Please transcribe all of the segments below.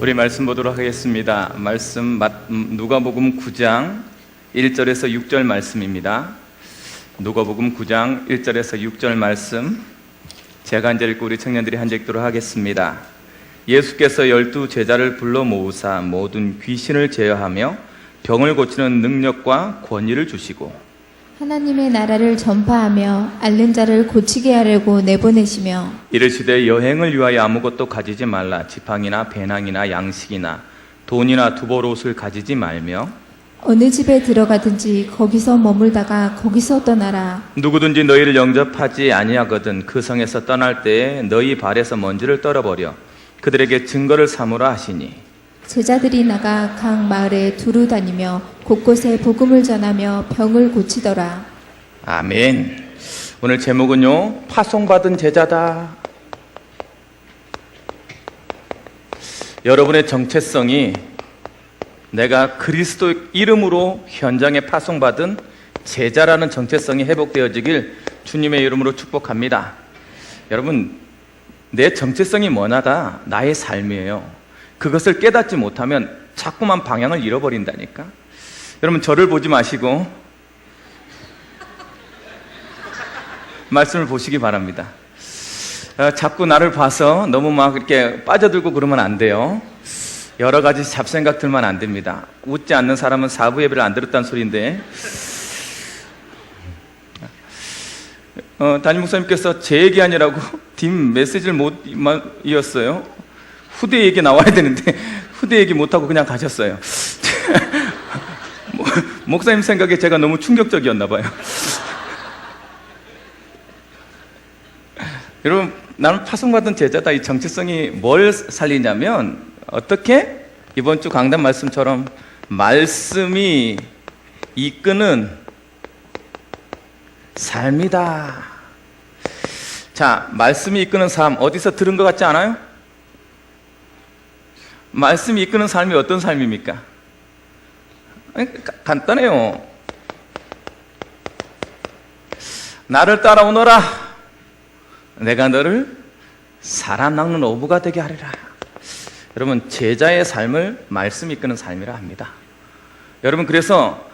우리 말씀 보도록 하겠습니다. 말씀 누가복음 9장 1절에서 6절 말씀입니다. 누가복음 9장 1절에서 6절 말씀 제가 한 절 읽고 우리 청년들이 한 절 읽도록 하겠습니다. 예수께서 12 제자를 불러 모으사 모든 귀신을 제어하며 병을 고치는 능력과 권위를 주시고 하나님의 나라를 전파하며 앓는 자를 고치게 하려고 내보내시며 이르시되 여행을 위하여 아무것도 가지지 말라. 지팡이나 배낭이나 양식이나 돈이나 두벌옷을 가지지 말며 어느 집에 들어가든지 거기서 머물다가 거기서 떠나라. 누구든지 너희를 영접하지 아니하거든 그 성에서 떠날 때에 너희 발에서 먼지를 떨어버려 그들에게 증거를 삼으라 하시니 제자들이 나가 각 마을에 두루 다니며 곳곳에 복음을 전하며 병을 고치더라. 아멘. 오늘 제목은요, 파송받은 제자다. 여러분의 정체성이 내가 그리스도 이름으로 현장에 파송받은 제자라는 정체성이 회복되어지길 주님의 이름으로 축복합니다. 여러분, 내 정체성이 뭐냐가 나의 삶이에요. 그것을 깨닫지 못하면 자꾸만 방향을 잃어버린다니까. 여러분, 저를 보지 마시고 말씀을 보시기 바랍니다. 자꾸 나를 봐서 너무 막 이렇게 빠져들고 그러면 안 돼요. 여러 가지 잡생각 들면 안 됩니다. 웃지 않는 사람은 사부 예배를 안 들었다는 소리인데, 담임 목사님께서 제 얘기 아니라고 뒷 메시지를 못 이었어요. 후대 얘기 나와야 되는데 후대 얘기 못하고 그냥 가셨어요. 목사님 생각에 제가 너무 충격적이었나 봐요. 여러분, 나는 파송받은 제자다. 이 정체성이 뭘 살리냐면 어떻게? 이번 주 강단 말씀처럼 말씀이 이끄는 삶이다. 자, 말씀이 이끄는 삶, 어디서 들은 것 같지 않아요? 말씀이 이끄는 삶이 어떤 삶입니까? 간단해요. 나를 따라오너라. 내가 너를 사람 낚는 어부가 되게 하리라. 여러분, 제자의 삶을 말씀이 이끄는 삶이라 합니다. 여러분, 그래서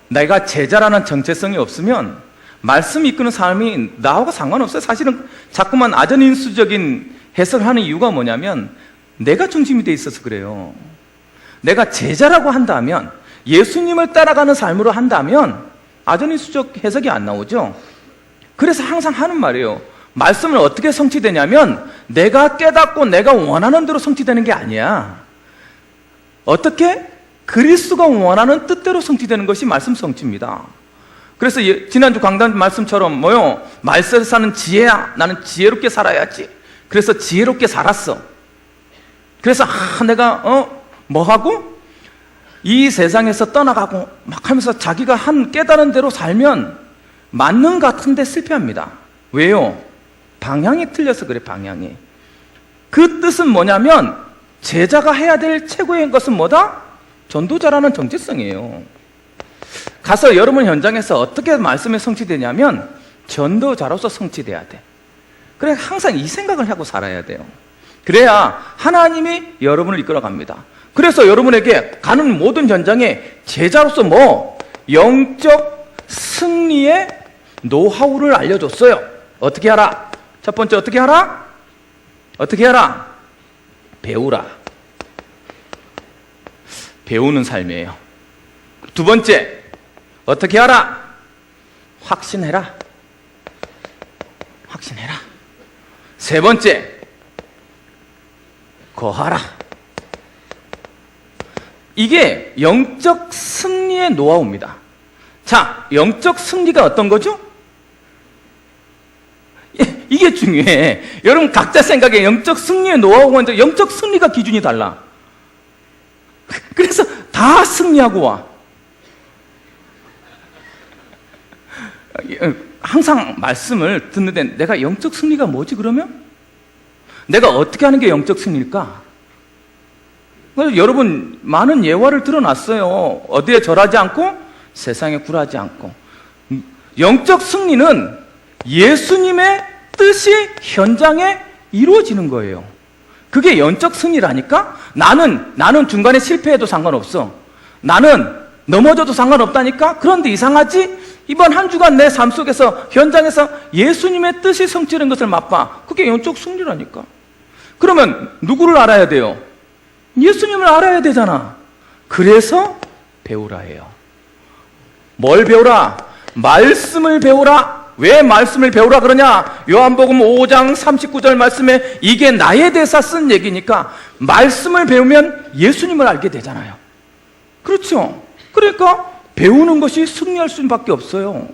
내가 제자라는 정체성이 없으면 말씀이 이끄는 삶이 나하고 상관없어요. 사실은 자꾸만 아전인수적인 해석을 하는 이유가 뭐냐면 내가 중심이 돼 있어서 그래요. 내가 제자라고 한다면, 예수님을 따라가는 삶으로 한다면 아전인수적 해석이 안 나오죠. 그래서 항상 하는 말이에요. 말씀은 어떻게 성취되냐면 내가 깨닫고 내가 원하는 대로 성취되는 게 아니야. 어떻게? 그리스도가 원하는 뜻대로 성취되는 것이 말씀 성취입니다. 그래서 지난주 강단 말씀처럼 말씀에서 사는 지혜야. 나는 지혜롭게 살아야지. 그래서 지혜롭게 살았어. 그래서 내가 뭐하고? 이 세상에서 떠나가고 막 하면서 자기가 한 깨달은 대로 살면 맞는 것 같은데 실패합니다. 왜요? 방향이 틀려서 그래. 방향이. 그 뜻은 뭐냐면 제자가 해야 될 최고의 것은 뭐다? 전도자라는 정체성이에요. 가서 여러분 현장에서 어떻게 말씀이 성취되냐면 전도자로서 성취돼야 돼. 그래, 항상 이 생각을 하고 살아야 돼요. 그래야 하나님이 여러분을 이끌어갑니다. 그래서 여러분에게 가는 모든 현장에 제자로서 영적 승리의 노하우를 알려줬어요. 어떻게 하라? 첫 번째, 어떻게 하라? 어떻게 하라? 배우라. 배우는 삶이에요. 두 번째, 어떻게 하라? 확신해라. 확신해라. 세 번째, 거하라. 이게 영적 승리의 노하우입니다. 자, 영적 승리가 어떤 거죠? 이게 중요해. 여러분, 각자 생각에 영적 승리의 노하우가 영적 승리가 기준이 달라. 그래서 다 승리하고 와. 항상 말씀을 듣는데 내가 영적 승리가 뭐지 그러면? 내가 어떻게 하는 게 영적 승리일까? 여러분, 많은 예화를 들어놨어요. 어디에 절하지 않고 세상에 굴하지 않고. 영적 승리는 예수님의 뜻이 현장에 이루어지는 거예요. 그게 영적 승리라니까? 나는 중간에 실패해도 상관없어. 나는 넘어져도 상관없다니까? 그런데 이상하지? 이번 한 주간 내 삶 속에서, 현장에서 예수님의 뜻이 성취된 것을 맛봐. 그게 영적 승리라니까. 그러면 누구를 알아야 돼요? 예수님을 알아야 되잖아. 그래서 배우라 해요. 뭘 배우라? 말씀을 배우라. 왜 말씀을 배우라 그러냐? 요한복음 5장 39절 말씀에 이게 나에 대해서 쓴 얘기니까 말씀을 배우면 예수님을 알게 되잖아요. 그렇죠? 그러니까 배우는 것이 승리할 수밖에 없어요.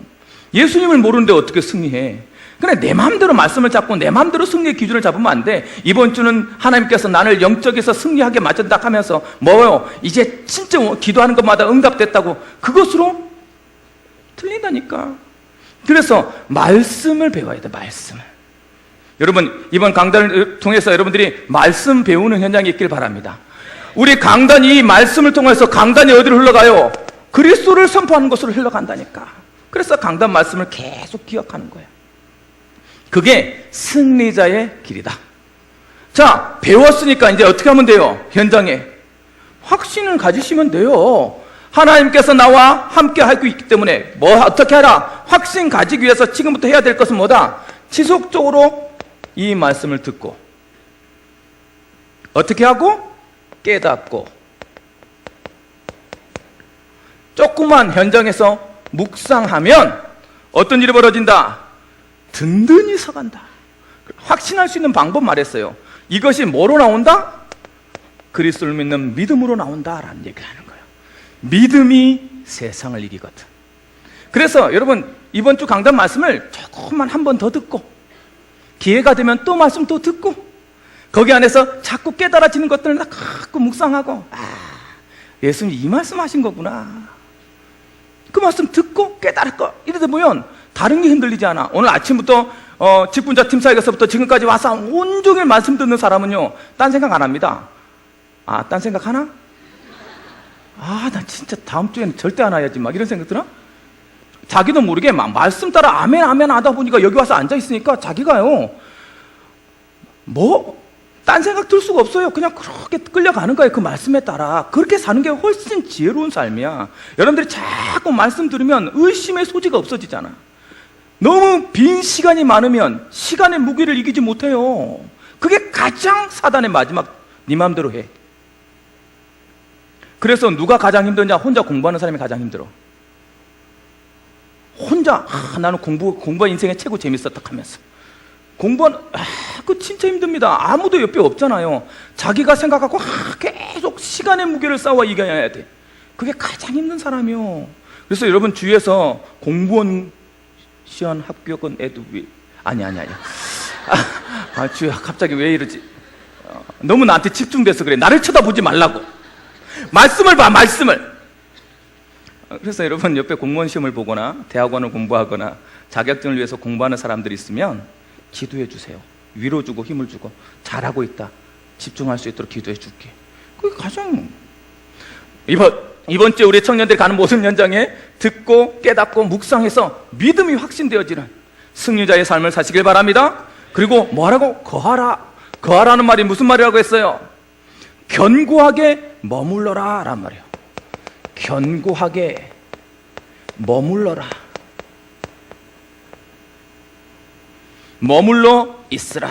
예수님을 모르는데 어떻게 승리해? 그래, 내 마음대로 말씀을 잡고 내 마음대로 승리의 기준을 잡으면 안 돼. 이번 주는 하나님께서 나를 영적에서 승리하게 만든다 하면서 뭐요? 이제 진짜 기도하는 것마다 응답됐다고, 그것으로 틀린다니까. 그래서 말씀을 배워야 돼. 말씀을. 여러분, 이번 강단을 통해서 여러분들이 말씀 배우는 현장이 있길 바랍니다. 우리 강단이 이 말씀을 통해서 강단이 어디로 흘러가요? 그리스도를 선포하는 것으로 흘러간다니까. 그래서 강단 말씀을 계속 기억하는 거예요. 그게 승리자의 길이다. 자, 배웠으니까 이제 어떻게 하면 돼요? 현장에 확신을 가지시면 돼요. 하나님께서 나와 함께 하고 있기 때문에 어떻게 하라? 확신 가지기 위해서 지금부터 해야 될 것은 뭐다? 지속적으로 이 말씀을 듣고, 어떻게 하고? 깨닫고, 조금만 현장에서 묵상하면 어떤 일이 벌어진다? 든든히 서간다. 확신할 수 있는 방법 말했어요. 이것이 뭐로 나온다? 그리스도를 믿는 믿음으로 나온다라는 얘기를 하는 거예요. 믿음이 세상을 이기거든. 그래서 여러분, 이번 주 강단 말씀을 조금만 한 번 더 듣고, 기회가 되면 또 말씀 또 듣고, 거기 안에서 자꾸 깨달아지는 것들을 자꾸 묵상하고, 예수님 이 말씀 하신 거구나. 그 말씀 듣고 깨달았고, 이러다 보면 다른 게 흔들리지 않아. 오늘 아침부터 직분자 팀사에서부터 지금까지 와서 온종일 말씀 듣는 사람은요, 딴 생각 안 합니다. 딴 생각 하나? 나 진짜 다음 주에는 절대 안 와야지, 막 이런 생각 들어? 자기도 모르게 막 말씀 따라 아멘 아멘 하다 보니까 여기 와서 앉아 있으니까 자기가요, 딴 생각 들 수가 없어요. 그냥 그렇게 끌려가는 거예요. 그 말씀에 따라. 그렇게 사는 게 훨씬 지혜로운 삶이야. 여러분들이 자꾸 말씀 들으면 의심의 소지가 없어지잖아. 너무 빈 시간이 많으면 시간의 무게를 이기지 못해요. 그게 가장 사단의 마지막, 네 마음대로 해. 그래서 누가 가장 힘드냐? 혼자 공부하는 사람이 가장 힘들어. 혼자 나는 공부가 인생의 최고 재밌었다 하면서 공부하는, 그거 진짜 힘듭니다. 아무도 옆에 없잖아요. 자기가 생각하고 계속 시간의 무게를 쌓아 이겨야 돼. 그게 가장 힘든 사람이요. 그래서 여러분 주위에서 공무원 시험 합격은 아니. 주야, 갑자기 왜 이러지? 너무 나한테 집중돼서 그래. 나를 쳐다보지 말라고. 말씀을 봐, 말씀을. 그래서 여러분 옆에 공무원 시험을 보거나 대학원을 공부하거나 자격증을 위해서 공부하는 사람들이 있으면 기도해 주세요. 위로 주고 힘을 주고, 잘하고 있다, 집중할 수 있도록 기도해 줄게. 그게 가장, 이번 주에 우리 청년들이 가는 모든 현장에 듣고 깨닫고 묵상해서 믿음이 확신되어지는 승리자의 삶을 사시길 바랍니다. 그리고 뭐하라고? 거하라는 말이 무슨 말이라고 했어요? 견고하게 머물러라 란 말이에요. 견고하게 머물러라. 머물러 있으라.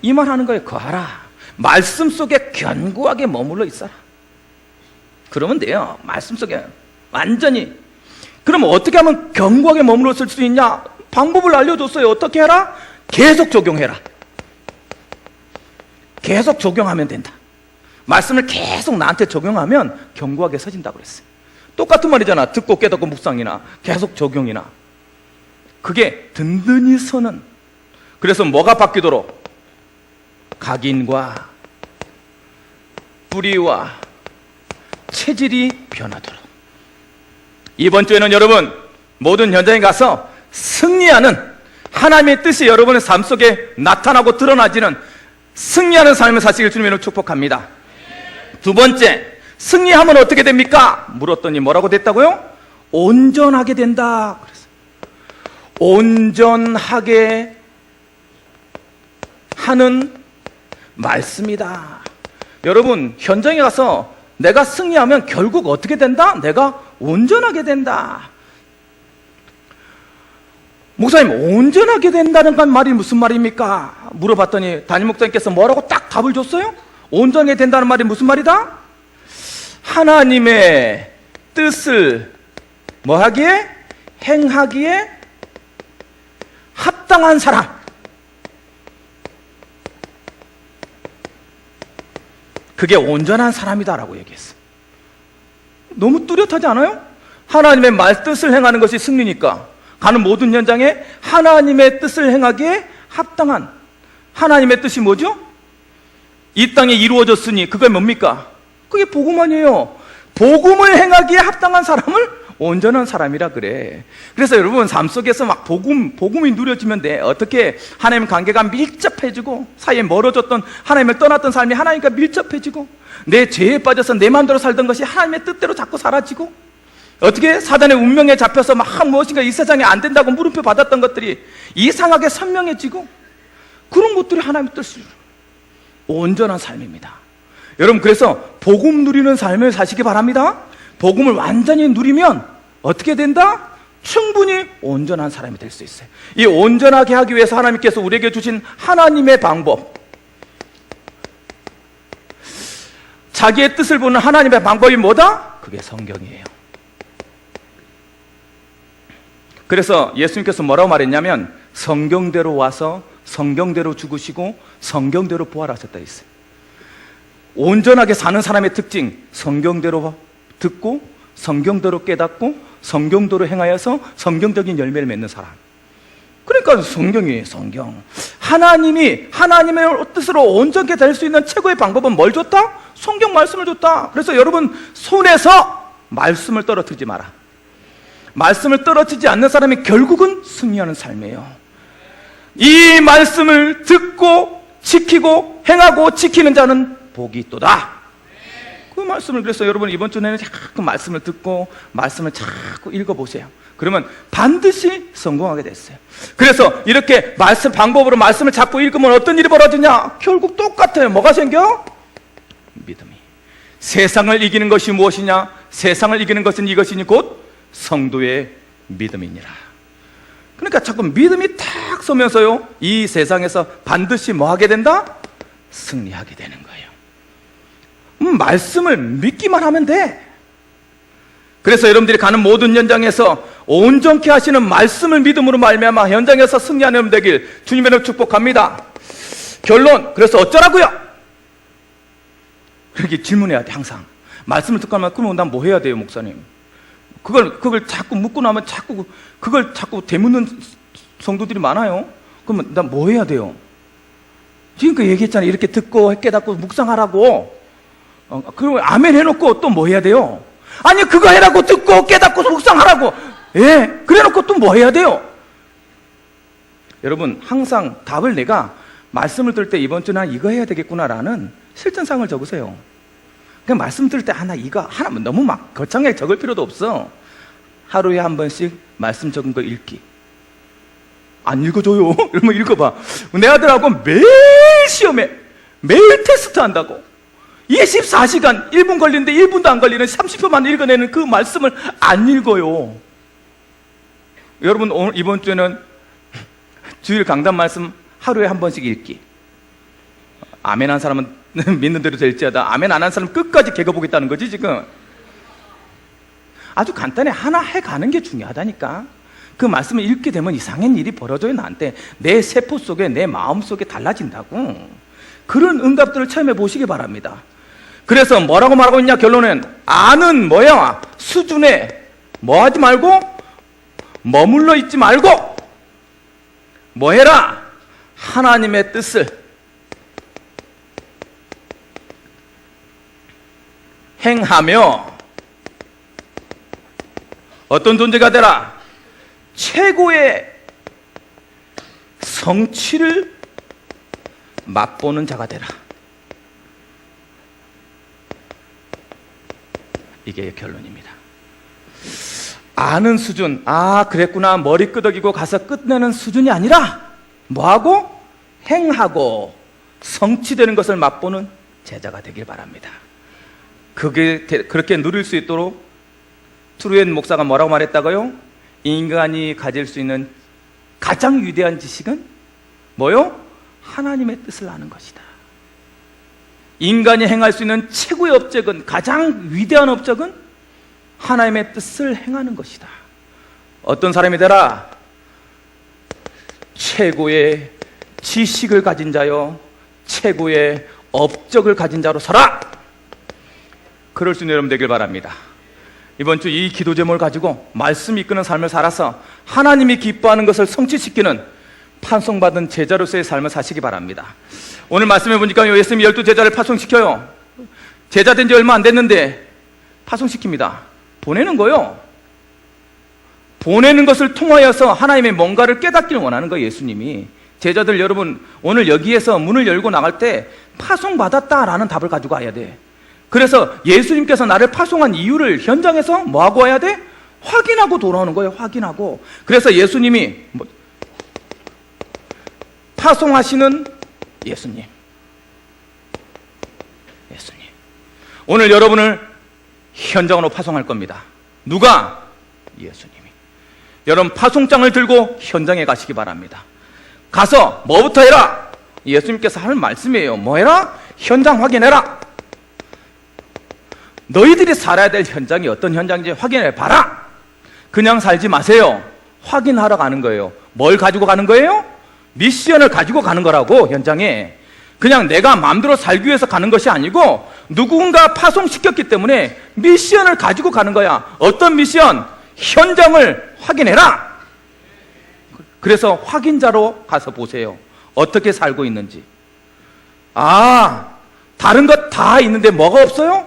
이 말 하는 거예요. 거하라. 말씀 속에 견고하게 머물러 있어라. 그러면 돼요. 말씀 속에 완전히. 그러면 어떻게 하면 견고하게 머물러 있을 수 있냐? 방법을 알려줬어요. 어떻게 해라? 계속 적용해라. 계속 적용하면 된다. 말씀을 계속 나한테 적용하면 견고하게 서진다고 그랬어요. 똑같은 말이잖아. 듣고 깨닫고 묵상이나 계속 적용이나. 그게 든든히 서는. 그래서 뭐가 바뀌도록? 각인과 뿌리와 체질이 변하도록. 이번 주에는 여러분 모든 현장에 가서 승리하는 하나님의 뜻이 여러분의 삶 속에 나타나고 드러나지는 승리하는 삶을 사시길 주님으로 축복합니다. 두 번째, 승리하면 어떻게 됩니까? 물었더니 뭐라고 됐다고요? 온전하게 된다. 그래서 온전하게 하는 말씀이다. 여러분, 현장에 가서 내가 승리하면 결국 어떻게 된다? 내가 온전하게 된다. 목사님, 온전하게 된다는 건 말이 무슨 말입니까? 물어봤더니 담임 목사님께서 뭐라고 딱 답을 줬어요? 온전하게 된다는 말이 무슨 말이다? 하나님의 뜻을 뭐 하기에? 행하기에 합당한 사람. 그게 온전한 사람이다라고 얘기했어요. 너무 뚜렷하지 않아요? 하나님의 뜻을 행하는 것이 승리니까 가는 모든 현장에 하나님의 뜻을 행하기에 합당한, 하나님의 뜻이 뭐죠? 이 땅에 이루어졌으니 그게 뭡니까? 그게 복음 아니에요. 복음을 행하기에 합당한 사람을 온전한 사람이라 그래. 그래서 여러분, 삶 속에서 막 복음이 누려지면 돼. 어떻게 하나님 관계가 밀접해지고, 사이에 멀어졌던, 하나님을 떠났던 삶이 하나님과 밀접해지고, 내 죄에 빠져서 내 마음대로 살던 것이 하나님의 뜻대로 자꾸 사라지고, 어떻게 사단의 운명에 잡혀서 막 무엇인가 이 세상에 안 된다고 물음표 받았던 것들이 이상하게 선명해지고, 그런 것들이 하나님의 뜻을 온전한 삶입니다. 여러분, 그래서 복음 누리는 삶을 사시기 바랍니다. 복음을 완전히 누리면 어떻게 된다? 충분히 온전한 사람이 될 수 있어요. 이 온전하게 하기 위해서 하나님께서 우리에게 주신 하나님의 방법, 자기의 뜻을 보는 하나님의 방법이 뭐다? 그게 성경이에요. 그래서 예수님께서 뭐라고 말했냐면, 성경대로 와서 성경대로 죽으시고 성경대로 부활하셨다 했어요. 온전하게 사는 사람의 특징, 성경대로 듣고 성경대로 깨닫고 성경대로 행하여서 성경적인 열매를 맺는 사람. 그러니까 성경이에요. 성경. 하나님이 하나님의 뜻으로 온전하게 될 수 있는 최고의 방법은 뭘 줬다? 성경 말씀을 줬다. 그래서 여러분, 손에서 말씀을 떨어뜨리지 마라. 말씀을 떨어뜨리지 않는 사람이 결국은 승리하는 삶이에요. 이 말씀을 듣고 지키고 행하고 지키는 자는 복이 있도다. 그 말씀을, 그래서 여러분 이번 주에는 자꾸 말씀을 듣고 말씀을 자꾸 읽어보세요. 그러면 반드시 성공하게 됐어요. 그래서 이렇게 방법으로 말씀을 자꾸 읽으면 어떤 일이 벌어지냐? 결국 똑같아요. 뭐가 생겨? 믿음이. 세상을 이기는 것이 무엇이냐? 세상을 이기는 것은 이것이니 곧 성도의 믿음이니라. 그러니까 자꾸 믿음이 탁 서면서요, 이 세상에서 반드시 뭐 하게 된다? 승리하게 되는 거예요. 말씀을 믿기만 하면 돼. 그래서 여러분들이 가는 모든 현장에서 온전케 하시는 말씀을 믿음으로 말미암아 현장에서 승리하는 여러분 되길 주님의 이름으로 축복합니다. 결론, 그래서 어쩌라고요? 그렇게 질문해야 돼. 항상 말씀을 듣고 나면, 그러면 난 뭐 해야 돼요, 목사님? 그걸 자꾸 묻고 나면 그걸 자꾸 되묻는 성도들이 많아요. 그러면 난 뭐 해야 돼요? 지금 그 얘기했잖아요. 이렇게 듣고 깨닫고 묵상하라고. 그러면 아멘 해놓고 또 뭐 해야 돼요? 아니, 그거 해라고, 듣고 깨닫고 묵상하라고. 예, 그래놓고 또 뭐 해야 돼요? 여러분, 항상 답을 내가 말씀을 들을 때 이번 주는 이거 해야 되겠구나라는 실천상을 적으세요. 그냥 말씀 들을 때 나 이거 하나면 너무 막 거창하게 적을 필요도 없어. 하루에 한 번씩 말씀 적은 거 읽기. 안 읽어줘요? 이러면 읽어봐. 내 아들하고 매일 시험에, 매일 테스트 한다고. 24시간 1분 걸리는데 1분도 안 걸리는 30초만 읽어내는 그 말씀을 안 읽어요. 여러분, 오늘 이번 주에는 주일 강단 말씀 하루에 한 번씩 읽기. 아멘 한 사람은 믿는 대로 될지어다. 아멘 안 한 사람은 끝까지 개겨보겠다는 거지 지금. 아주 간단히 하나 해가는 게 중요하다니까. 그 말씀을 읽게 되면 이상한 일이 벌어져요. 나한테 내 세포 속에, 내 마음 속에 달라진다고. 그런 응답들을 체험해 보시기 바랍니다. 그래서 뭐라고 말하고 있냐? 결론은 아는 뭐야? 수준에 뭐 하지 말고, 머물러 있지 말고 뭐 해라? 하나님의 뜻을 행하며 어떤 존재가 되라? 최고의 성취를 맛보는 자가 되라. 이게 결론입니다. 아는 수준, 그랬구나, 머리 끄덕이고 가서 끝내는 수준이 아니라 뭐하고? 행하고 성취되는 것을 맛보는 제자가 되길 바랍니다. 그렇게 누릴 수 있도록 트루엔 목사가 뭐라고 말했다고요? 인간이 가질 수 있는 가장 위대한 지식은 뭐요? 하나님의 뜻을 아는 것이다. 인간이 행할 수 있는 최고의 업적은, 가장 위대한 업적은 하나님의 뜻을 행하는 것이다. 어떤 사람이 되라? 최고의 지식을 가진 자요, 최고의 업적을 가진 자로 살아! 그럴 수 있는 여러분 되길 바랍니다. 이번 주 이 기도 제목을 가지고 말씀 이끄는 삶을 살아서 하나님이 기뻐하는 것을 성취시키는 파송받은 제자로서의 삶을 사시기 바랍니다. 오늘 말씀해 보니까 예수님이 12제자를 파송시켜요. 제자 된 지 얼마 안 됐는데 파송시킵니다. 보내는 거요. 보내는 것을 통하여서 하나님의 뭔가를 깨닫기를 원하는 거예요. 예수님이. 제자들 여러분, 오늘 여기에서 문을 열고 나갈 때 파송받았다라는 답을 가지고 와야 돼. 그래서 예수님께서 나를 파송한 이유를 현장에서 뭐하고 와야 돼? 확인하고 돌아오는 거예요. 확인하고. 그래서 예수님이 파송하시는 예수님. 오늘 여러분을 현장으로 파송할 겁니다. 누가? 예수님이. 여러분 파송장을 들고 현장에 가시기 바랍니다. 가서 뭐부터 해라? 예수님께서 하는 말씀이에요. 뭐 해라? 현장 확인해라. 너희들이 살아야 될 현장이 어떤 현장인지 확인해 봐라. 그냥 살지 마세요. 확인하러 가는 거예요. 뭘 가지고 가는 거예요? 미션을 가지고 가는 거라고. 현장에 그냥 내가 마음대로 살기 위해서 가는 것이 아니고 누군가 파송시켰기 때문에 미션을 가지고 가는 거야. 어떤 미션? 현장을 확인해라. 그래서 확인자로 가서 보세요. 어떻게 살고 있는지. 아, 다른 것 다 있는데 뭐가 없어요?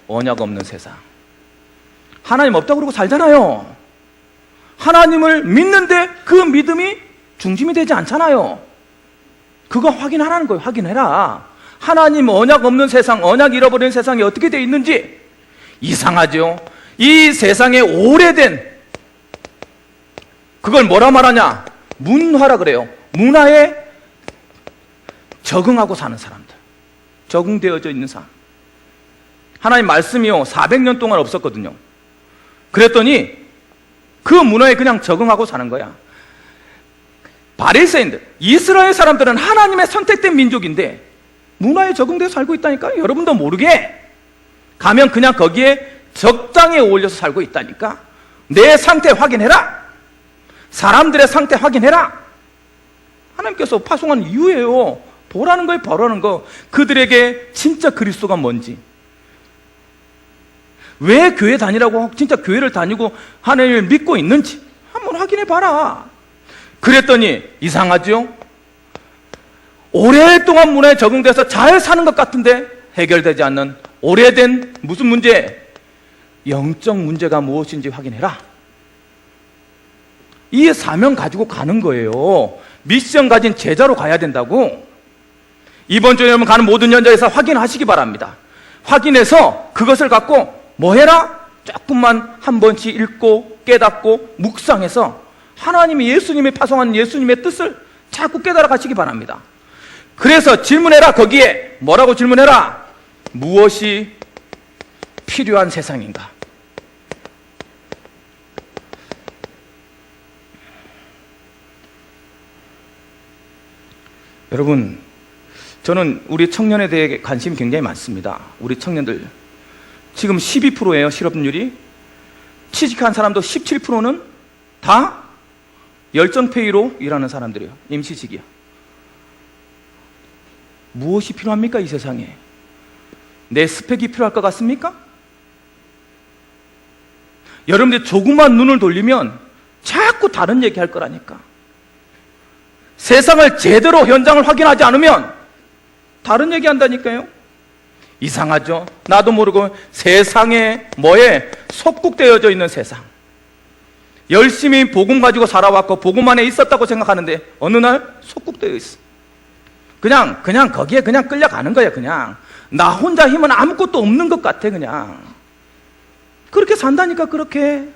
언약 없는 세상. 하나님 없다고 그러고 살잖아요. 하나님을 믿는데 그 믿음이 중심이 되지 않잖아요. 그거 확인하라는 거예요. 확인해라. 하나님 언약 없는 세상, 언약 잃어버린 세상이 어떻게 돼 있는지. 이상하죠. 이 세상에 오래된, 그걸 뭐라 말하냐? 문화라 그래요. 문화에 적응하고 사는 사람들, 적응되어져 있는 사람. 하나님 말씀이요 400년 동안 없었거든요. 그랬더니 그 문화에 그냥 적응하고 사는 거야. 바리새인들, 이스라엘 사람들은 하나님의 선택된 민족인데 문화에 적응돼서 살고 있다니까요. 여러분도 모르게 가면 그냥 거기에 적당히 어울려서 살고 있다니까. 내 상태 확인해라. 사람들의 상태 확인해라. 하나님께서 파송한 이유예요. 보라는 거예요. 보라는 거. 그들에게 진짜 그리스도가 뭔지, 왜 교회 다니라고 진짜 교회를 다니고 하나님을 믿고 있는지 한번 확인해 봐라. 그랬더니 이상하죠? 오랫동안 문화에 적응돼서 잘 사는 것 같은데 해결되지 않는 오래된 무슨 문제? 영적 문제가 무엇인지 확인해라. 이 사명 가지고 가는 거예요. 미션 가진 제자로 가야 된다고. 이번 주에 여러분 가는 모든 현장에서 확인하시기 바랍니다. 확인해서 그것을 갖고 뭐 해라? 조금만 한 번씩 읽고 깨닫고 묵상해서 하나님이 예수님이 파송한 예수님의 뜻을 자꾸 깨달아 가시기 바랍니다. 그래서 질문해라. 거기에 뭐라고 질문해라? 무엇이 필요한 세상인가? 여러분, 저는 우리 청년에 대해 관심이 굉장히 많습니다. 우리 청년들 지금 12%예요. 실업률이. 취직한 사람도 17%는 다 열정페이로 일하는 사람들이에요. 임시직이요. 무엇이 필요합니까? 이 세상에 내 스펙이 필요할 것 같습니까? 여러분들 조금만 눈을 돌리면 자꾸 다른 얘기 할 거라니까. 세상을 제대로 현장을 확인하지 않으면 다른 얘기 한다니까요. 이상하죠? 나도 모르고 세상에 뭐에 속국되어져 있는 세상. 열심히 복음 가지고 살아왔고 복음 안에 있었다고 생각하는데 어느 날 속국되어 있어. 그냥 거기에 그냥 끌려가는 거야. 그냥 나 혼자 힘은 아무것도 없는 것 같아. 그냥 그렇게 산다니까. 그렇게.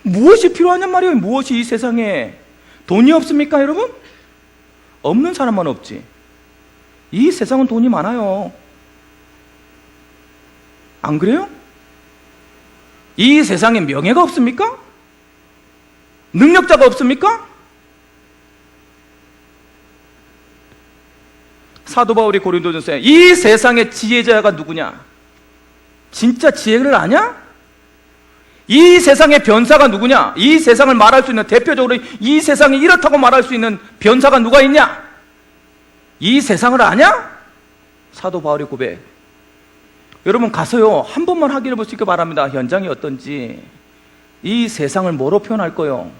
무엇이 필요하냔 말이에요. 무엇이 이 세상에. 돈이 없습니까 여러분? 없는 사람만 없지. 이 세상은 돈이 많아요. 안 그래요? 이 세상에 명예가 없습니까? 능력자가 없습니까? 사도 바울이 고린도전서에 이 세상의 지혜자가 누구냐? 진짜 지혜를 아냐? 이 세상의 변사가 누구냐? 이 세상을 말할 수 있는, 대표적으로 이 세상이 이렇다고 말할 수 있는 변사가 누가 있냐? 이 세상을 아냐? 사도 바울의 고백. 여러분 가서요 한 번만 확인해 보시기 바랍니다. 현장이 어떤지. 이 세상을 뭐로 표현할 거요?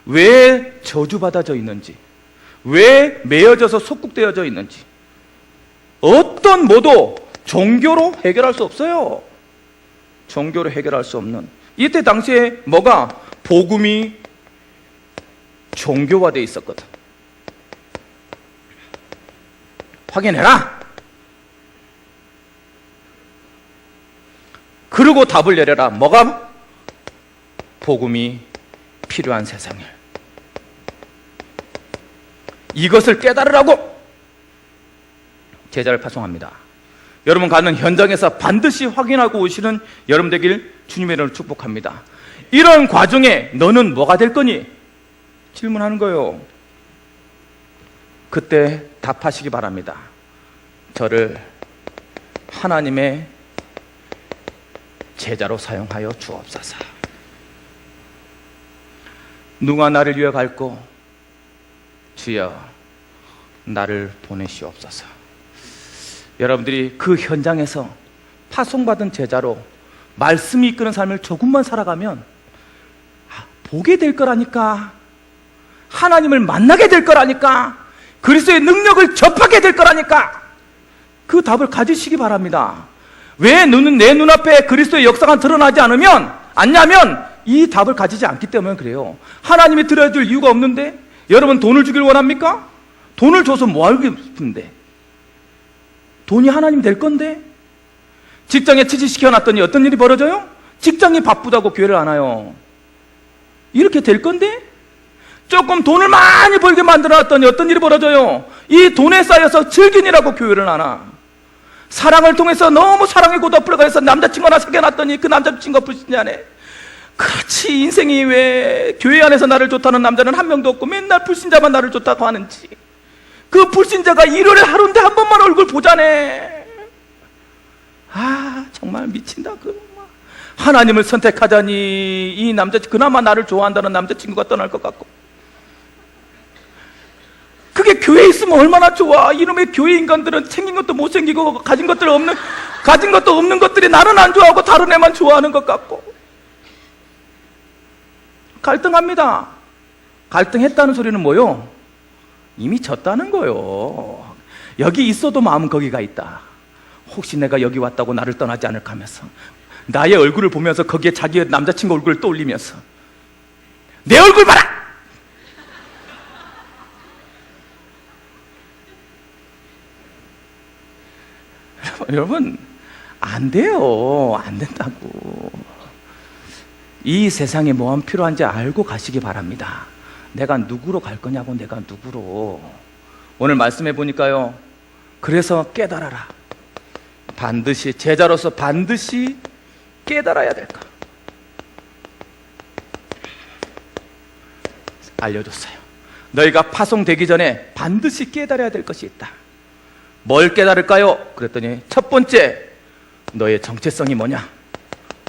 왜 저주받아져 있는지, 왜 매여져서 속국되어져 있는지, 어떤 뭐도 종교로 해결할 수 없어요. 종교로 해결할 수 없는. 이때 당시에 뭐가? 복음이 종교화되어 있었거든. 확인해라. 그리고 답을 내려라. 뭐가? 복음이 필요한 세상을. 이것을 깨달으라고 제자를 파송합니다. 여러분 가는 현장에서 반드시 확인하고 오시는 여러분 되길 주님의 이름으로 축복합니다. 이런 과정에 너는 뭐가 될 거니? 질문하는 거예요. 그때 답하시기 바랍니다. 저를 하나님의 제자로 사용하여 주옵소서. 누가 나를 위해 갈고? 주여 나를 보내시옵소서. 여러분들이 그 현장에서 파송받은 제자로 말씀이 이끄는 삶을 조금만 살아가면 보게 될 거라니까, 하나님을 만나게 될 거라니까, 그리스도의 능력을 접하게 될 거라니까, 그 답을 가지시기 바랍니다. 왜 내 눈앞에 그리스도의 역사가 드러나지 않냐면 이 답을 가지지 않기 때문에 그래요. 하나님이 드려줄 이유가 없는데. 여러분 돈을 주길 원합니까? 돈을 줘서 뭐 하고 싶은데? 돈이 하나님 될 건데? 직장에 취직시켜놨더니 어떤 일이 벌어져요? 직장이 바쁘다고 교회를 안 와요. 이렇게 될 건데? 조금 돈을 많이 벌게 만들어놨더니 어떤 일이 벌어져요? 이 돈에 쌓여서 즐긴이라고 교회를 안 와. 사랑을 통해서 너무 사랑의 고도앞으로 가서 남자친구 하나 사귀어놨더니 그 남자친구가 불신자네. 그렇지, 인생이 왜 교회 안에서 나를 좋다는 남자는 한 명도 없고 맨날 불신자만 나를 좋다고 하는지. 그 불신자가 일요일에 하루인데 한 번만 얼굴 보자네. 아 정말 미친다. 하나님을 선택하자니 이 그나마 나를 좋아한다는 남자친구가 떠날 것 같고, 그게 교회에 있으면 얼마나 좋아. 이놈의 교회 인간들은 생긴 것도 못생기고 가진 것도 없는 것들이 나는 안 좋아하고 다른 애만 좋아하는 것 같고. 갈등합니다. 갈등했다는 소리는 뭐요? 이미 졌다는 거요. 여기 있어도 마음은 거기가 있다. 혹시 내가 여기 왔다고 나를 떠나지 않을까 하면서 나의 얼굴을 보면서 거기에 자기의 남자친구 얼굴을 떠올리면서 내 얼굴 봐라! 여러분 안 돼요. 안 된다고. 이 세상에 뭐가 필요한지 알고 가시기 바랍니다. 내가 누구로 갈 거냐고. 내가 누구로. 오늘 말씀해 보니까요, 그래서 깨달아라. 반드시 제자로서 반드시 깨달아야 될까 알려줬어요. 너희가 파송되기 전에 반드시 깨달아야 될 것이 있다. 뭘 깨달을까요? 그랬더니 첫 번째, 너의 정체성이 뭐냐?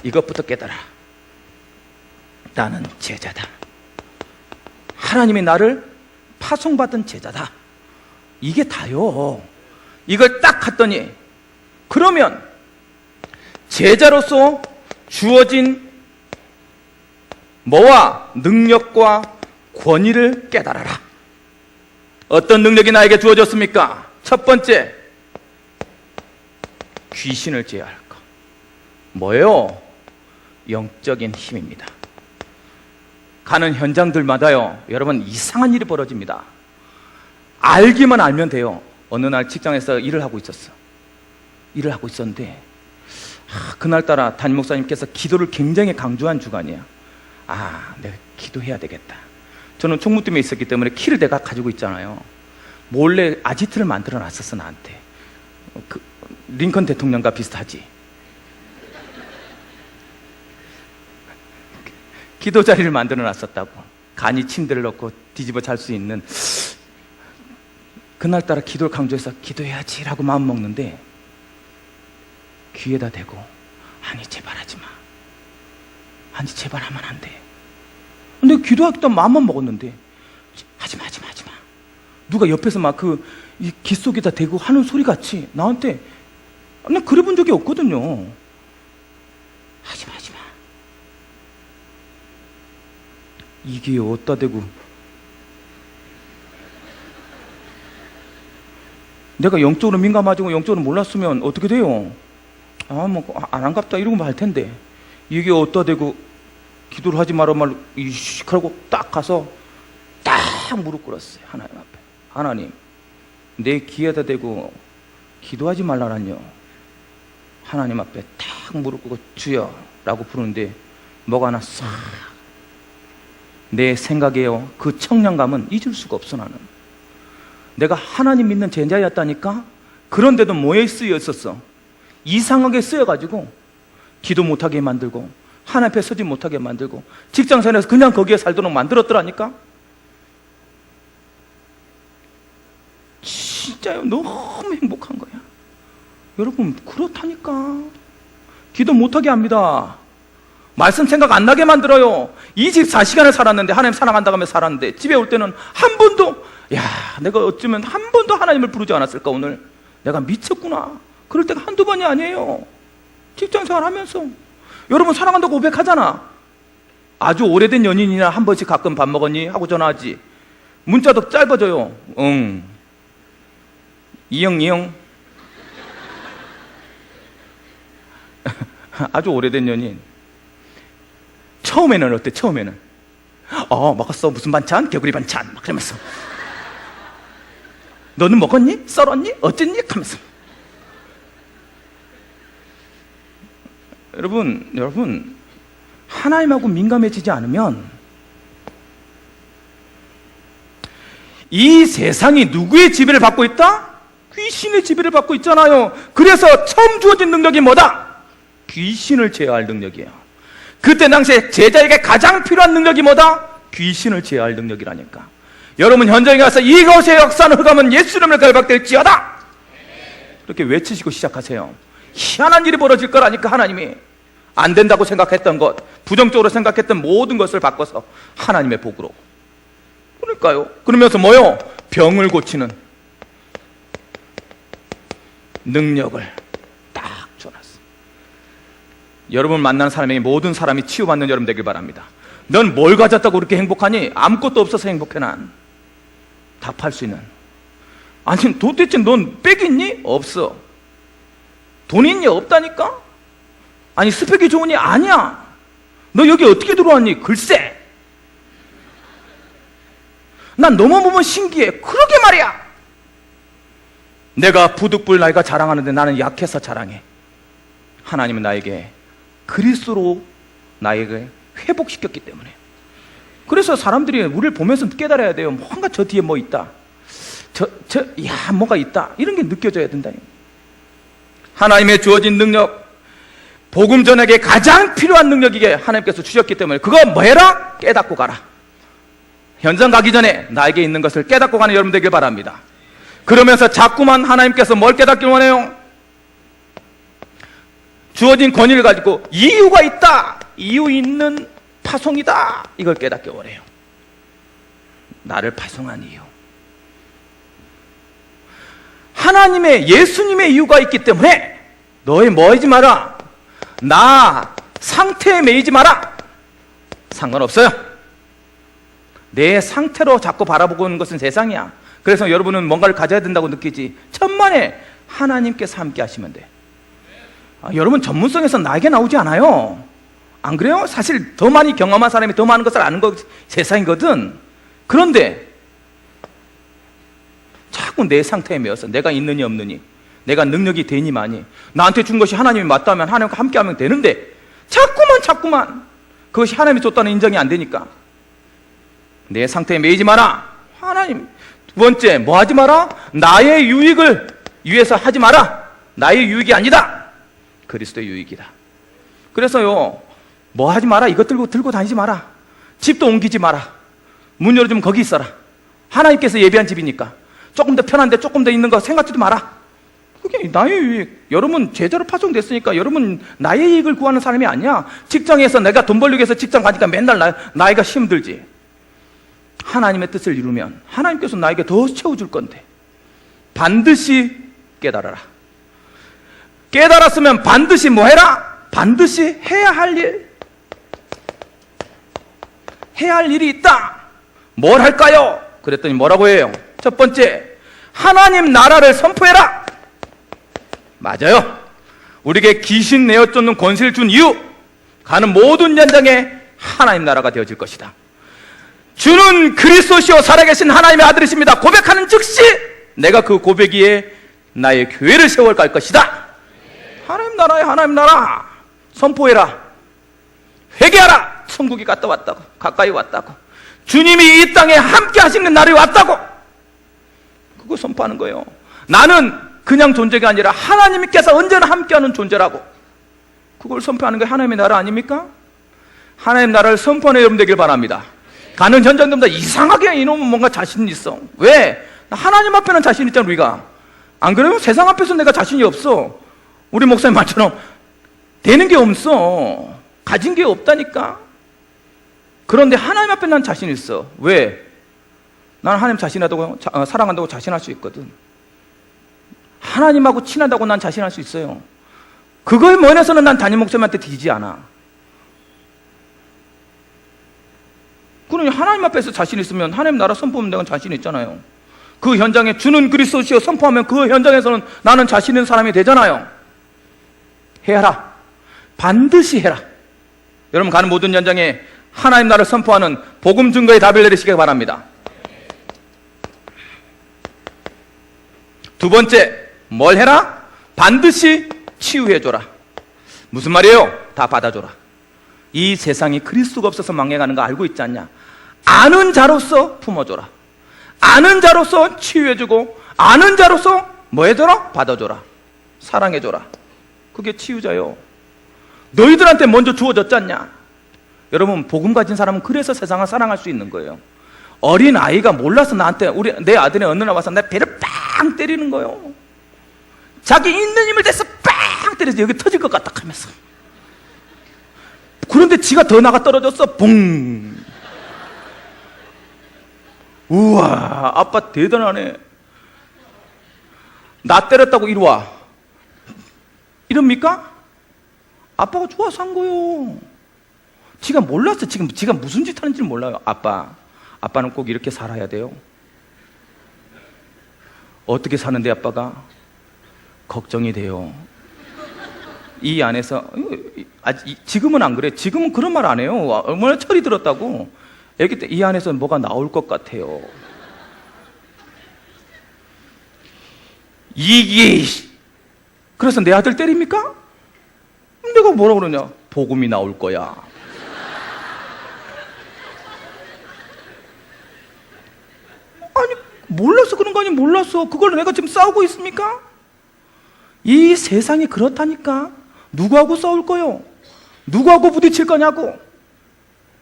이것부터 깨달아. 나는 제자다. 하나님이 나를 파송받은 제자다. 이게 다요. 이걸 딱 갔더니, 그러면 제자로서 주어진 뭐와 능력과 권위를 깨달아라. 어떤 능력이 나에게 주어졌습니까? 첫 번째, 귀신을 제어할 것. 뭐예요? 영적인 힘입니다. 가는 현장들마다요, 여러분 이상한 일이 벌어집니다. 알기만 알면 돼요. 어느 날 직장에서 일을 하고 있었는데 그날따라 담임 목사님께서 기도를 굉장히 강조한 주간이야. 내가 기도해야 되겠다. 저는 총무팀에 있었기 때문에 키를 내가 가지고 있잖아요. 몰래 아지트를 만들어 놨었어, 나한테. 그 링컨 대통령과 비슷하지. 기도 자리를 만들어 놨었다고. 간이 침대를 넣고 뒤집어 잘 수 있는. 그날따라 기도를 강조해서 기도해야지라고 마음 먹는데 귀에다 대고 아니 제발 하지 마. 아니 제발 하면 안 돼. 근데 기도하겠다는 마음만 먹었는데 하지 마. 누가 옆에서 막 이 귀 속에다 대고 하는 소리 같이 나한테 난 그래 본 적이 없거든요. 하지 마. 이 귀에 어디다 대고 내가 영적으로 민감하지고 영적으로 몰랐으면 어떻게 돼요? 안 한갑다 이러고 말 텐데 이게 어디다 대고 기도를 하지 말아 말로 이식 하고 딱 가서 딱 무릎 꿇었어요. 하나님 앞에. 하나님, 내 귀에다 대고 기도하지 말라란요. 하나님 앞에 딱 무릎 꿇고 주여 라고 부르는데 뭐가 하나 싹 내 생각에요. 그 청량감은 잊을 수가 없어. 나는 내가 하나님 믿는 제자였다니까. 그런데도 뭐에 쓰여 있었어? 이상하게 쓰여가지고 기도 못하게 만들고 하나님 앞에 서지 못하게 만들고 직장생활에서 그냥 거기에 살도록 만들었더라니까. 진짜요. 너무 행복한 거야. 여러분 그렇다니까. 기도 못하게 합니다. 말씀 생각 안 나게 만들어요. 24시간을 살았는데 하나님 사랑한다고 하며 살았는데 집에 올 때는 한 번도 내가 어쩌면 한 번도 하나님을 부르지 않았을까. 오늘 내가 미쳤구나. 그럴 때가 한두 번이 아니에요. 직장생활 하면서 여러분 사랑한다고 고백하잖아. 아주 오래된 연인이나 한 번씩 가끔 밥 먹었니? 하고 전화하지. 문자도 짧아져요. 응. 이영 아주 오래된 연인. 처음에는 어때? 처음에는 먹었어. 무슨 반찬? 개구리 반찬. 막 그러면서 너는 먹었니? 썰었니? 어쨌니? 하면서. 여러분 하나님하고 민감해지지 않으면 이 세상이 누구의 지배를 받고 있다? 귀신의 지배를 받고 있잖아요. 그래서 처음 주어진 능력이 뭐다? 귀신을 제어할 능력이에요. 그때 당시에 제자에게 가장 필요한 능력이 뭐다? 귀신을 제어할 능력이라니까. 여러분 현장에 가서 이것의 역사는 흑암은 예수 이름을 결박될지어다. 그렇게 외치시고 시작하세요. 희한한 일이 벌어질 거라니까. 하나님이 안 된다고 생각했던 것, 부정적으로 생각했던 모든 것을 바꿔서 하나님의 복으로. 그러니까요. 그러면서 뭐요? 병을 고치는 능력을 딱 줘놨어. 여러분 만나는 사람에게 모든 사람이 치유받는 여러분 되길 바랍니다. 넌 뭘 가졌다고 그렇게 행복하니? 아무것도 없어서 행복해. 난 답할 수 있는. 아니 도대체 넌 빽 있니? 없어. 돈 있니? 없다니까. 아니 스펙이 좋으니? 아니야. 너 여기 어떻게 들어왔니? 글쎄. 난 너무 보면 신기해. 그러게 말이야. 내가 부득불 나이가 자랑하는데 나는 약해서 자랑해. 하나님은 나에게 그리스도로 나에게 회복시켰기 때문에. 그래서 사람들이 우리를 보면서 깨달아야 돼요. 뭔가 저 뒤에 뭐 있다. 뭐가 있다. 이런 게 느껴져야 된다. 하나님의 주어진 능력, 복음 전에게 가장 필요한 능력이게 하나님께서 주셨기 때문에 그거 뭐 해라? 깨닫고 가라. 현장 가기 전에 나에게 있는 것을 깨닫고 가는 여러분 되길 바랍니다. 그러면서 자꾸만 하나님께서 뭘 깨닫길 원해요? 주어진 권위를 가지고 이유가 있다. 이유 있는 파송이다. 이걸 깨닫길 원해요. 나를 파송한 이유. 하나님의 예수님의 이유가 있기 때문에 너희 뭐이지 마라. 나 상태에 매이지 마라. 상관없어요. 내 상태로 자꾸 바라보고 있는 것은 세상이야. 그래서 여러분은 뭔가를 가져야 된다고 느끼지. 천만에 하나님께서 함께 하시면 돼. 여러분 전문성에서 나에게 나오지 않아요. 안 그래요? 사실 더 많이 경험한 사람이 더 많은 것을 아는 것 세상이거든. 그런데 자꾸 내 상태에 매여서 내가 있느니 없느니, 내가 능력이 되니 마니, 나한테 준 것이 하나님이 맞다면 하나님과 함께 하면 되는데 자꾸만 그것이 하나님이 줬다는 인정이 안 되니까 내 상태에 매이지 마라. 하나님 두 번째, 뭐 하지 마라? 나의 유익을 위해서 하지 마라. 나의 유익이 아니다. 그리스도의 유익이다. 그래서요, 뭐 하지 마라. 이것 들고 다니지 마라. 집도 옮기지 마라. 문 열어주면 거기 있어라. 하나님께서 예비한 집이니까 조금 더 편한데 조금 더 있는 거 생각지도 마라. 그게 나의 유익. 여러분 제자로 파송됐으니까 여러분 나의 이익을 구하는 사람이 아니야. 직장에서 내가 돈 벌기 위해서 직장 가니까 맨날 나이가 힘들지. 하나님의 뜻을 이루면 하나님께서 나에게 더 채워줄 건데 반드시 깨달아라. 깨달았으면 반드시 뭐 해라? 반드시 해야 할 일. 해야 할 일이 있다. 뭘 할까요? 그랬더니 뭐라고 해요? 첫 번째, 하나님 나라를 선포해라. 맞아요. 우리에게 귀신 내어 쫓는 권세를 준 이유, 가는 모든 현장에 하나님 나라가 되어질 것이다. 주는 그리스도시요 살아계신 하나님의 아들이십니다. 고백하는 즉시 내가 그 고백 위에 나의 교회를 세워갈 것이다. 하나님 나라에 하나님 나라 선포해라. 회개하라. 천국이 왔다고, 가까이 왔다고, 주님이 이 땅에 함께 하시는 날이 왔다고, 그거 선포하는 거예요. 나는 그냥 존재가 아니라 하나님께서 언제나 함께하는 존재라고, 그걸 선포하는 게 하나님의 나라 아닙니까? 하나님 나라를 선포하는 여러분 되길 바랍니다. 가는 현장들마다 이상하게 이놈은 뭔가 자신 있어. 왜? 하나님 앞에는 자신 있잖아. 우리가 안 그래요? 세상 앞에서 내가 자신이 없어. 우리 목사님 말처럼 되는 게 없어. 가진 게 없다니까. 그런데 하나님 앞에 난 자신 있어. 왜? 난 하나님 사랑한다고 자신할 수 있거든. 하나님하고 친하다고 난 자신할 수 있어요. 그거에 면에서는 난 담임 목사님한테 뒤지지 않아. 그러니 하나님 앞에서 자신 있으면 하나님 나라 선포하면 내가 자신 있잖아요. 그 현장에 주는 그리스도시여 선포하면 그 현장에서는 나는 자신 있는 사람이 되잖아요. 해라. 반드시 해라. 여러분 가는 모든 현장에 하나님 나라를 선포하는 복음 증거의 답을 내리시기 바랍니다. 두 번째, 뭘 해라? 반드시 치유해줘라. 무슨 말이에요? 다 받아줘라. 이 세상이 그리스도가 없어서 망해가는 거 알고 있지 않냐? 아는 자로서 품어줘라. 아는 자로서 치유해주고, 아는 자로서 뭐 해줘라? 받아줘라. 사랑해줘라. 그게 치유자요. 너희들한테 먼저 주어졌지 않냐? 여러분 복음 가진 사람은 그래서 세상을 사랑할 수 있는 거예요. 어린 아이가 몰라서 나한테 내 아들이 어느 날 와서 내 배를 빵 때리는 거예요. 자기 있는 힘을 대서 빵 때려서 여기 터질 것 같다 하면서. 그런데 지가 더 나가 떨어졌어. 붕. 우와, 아빠 대단하네. 나 때렸다고 이리 와. 이럽니까? 아빠가 좋아서 한 거요. 지가 몰랐어. 지금 지가 무슨 짓 하는지는 몰라요. 아빠는 꼭 이렇게 살아야 돼요. 어떻게 사는데 아빠가? 걱정이 돼요. 이 안에서 지금은 안 그래. 지금은 그런 말 안 해요. 얼마나 철이 들었다고. 애기 때 이 안에서 뭐가 나올 것 같아요. 이게 그래서 내 아들 때립니까? 내가 뭐라 그러냐? 복음이 나올 거야. 아니 몰라서 그런 거 아니? 몰랐어. 그걸 내가 지금 싸우고 있습니까? 이 세상이 그렇다니까. 누구하고 싸울 거요? 누구하고 부딪힐 거냐고.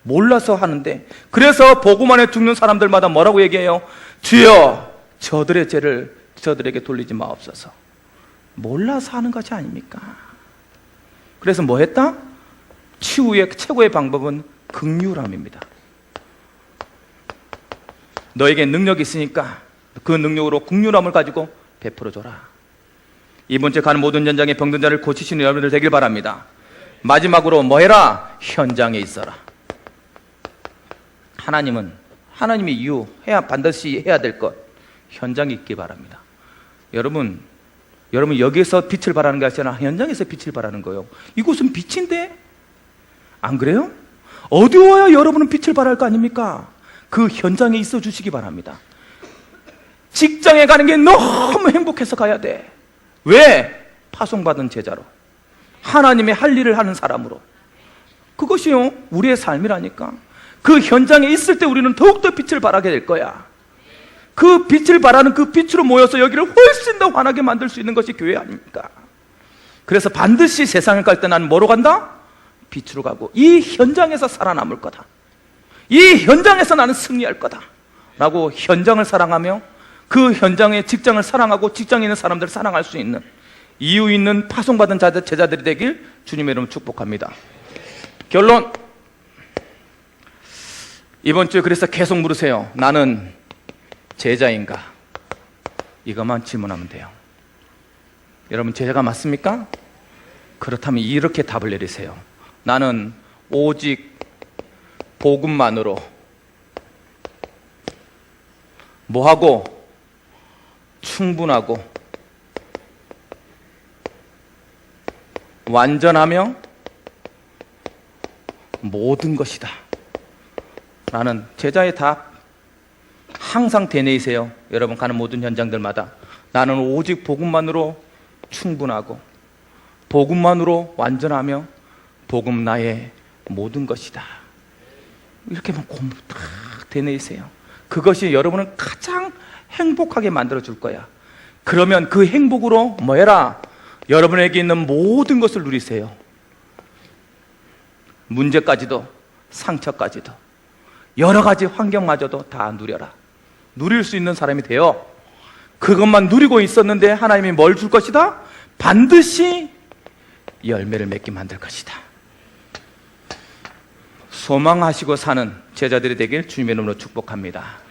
몰라서 하는데. 그래서 복음 안에 죽는 사람들마다 뭐라고 얘기해요? 주여 저들의 죄를 저들에게 돌리지 마옵소서. 몰라서 하는 것이 아닙니까? 그래서 뭐 했다? 치유의 최고의 방법은 긍휼함입니다. 너에게 능력이 있으니까 그 능력으로 긍휼함을 가지고 베풀어줘라. 이번 주에 가는 모든 현장에 병든 자를 고치시는 여러분들 되길 바랍니다. 마지막으로 뭐 해라? 현장에 있어라. 하나님이 반드시 해야 될 것, 현장에 있기 바랍니다. 여러분 여기에서 빛을 발하는 게 아니라 현장에서 빛을 발하는 거예요. 이곳은 빛인데 안 그래요? 어두워야 여러분은 빛을 발할 거 아닙니까? 그 현장에 있어 주시기 바랍니다. 직장에 가는 게 너무 행복해서 가야 돼. 왜? 파송받은 제자로, 하나님의 할 일을 하는 사람으로. 그것이요 우리의 삶이라니까. 그 현장에 있을 때 우리는 더욱더 빛을 발하게 될 거야. 그 빛을 발하는 그 빛으로 모여서 여기를 훨씬 더 환하게 만들 수 있는 것이 교회 아닙니까? 그래서 반드시 세상에 갈 때 나는 뭐로 간다? 빛으로 가고 이 현장에서 살아남을 거다. 이 현장에서 나는 승리할 거다 라고 현장을 사랑하며 그 현장의 직장을 사랑하고 직장에 있는 사람들을 사랑할 수 있는 이유 있는 파송받은 제자들이 되길 주님의 이름으로 축복합니다. 결론, 이번 주에 그래서 계속 물으세요. 나는 제자인가? 이것만 질문하면 돼요. 여러분, 제자가 맞습니까? 그렇다면 이렇게 답을 내리세요. 나는 오직 복음만으로 뭐하고? 충분하고 완전하며 모든 것이다 라는 제자의 답 항상 되뇌이세요. 여러분 가는 모든 현장들마다 나는 오직 복음만으로 충분하고 복음만으로 완전하며 복음 나의 모든 것이다. 이렇게만 공부 딱 되뇌이세요. 그것이 여러분을 가장 행복하게 만들어 줄 거야. 그러면 그 행복으로 뭐 해라? 여러분에게 있는 모든 것을 누리세요. 문제까지도 상처까지도 여러 가지 환경마저도 다 누려라. 누릴 수 있는 사람이 되어 그것만 누리고 있었는데 하나님이 뭘 줄 것이다? 반드시 열매를 맺게 만들 것이다. 소망하시고 사는 제자들이 되길 주님의 이름으로 축복합니다.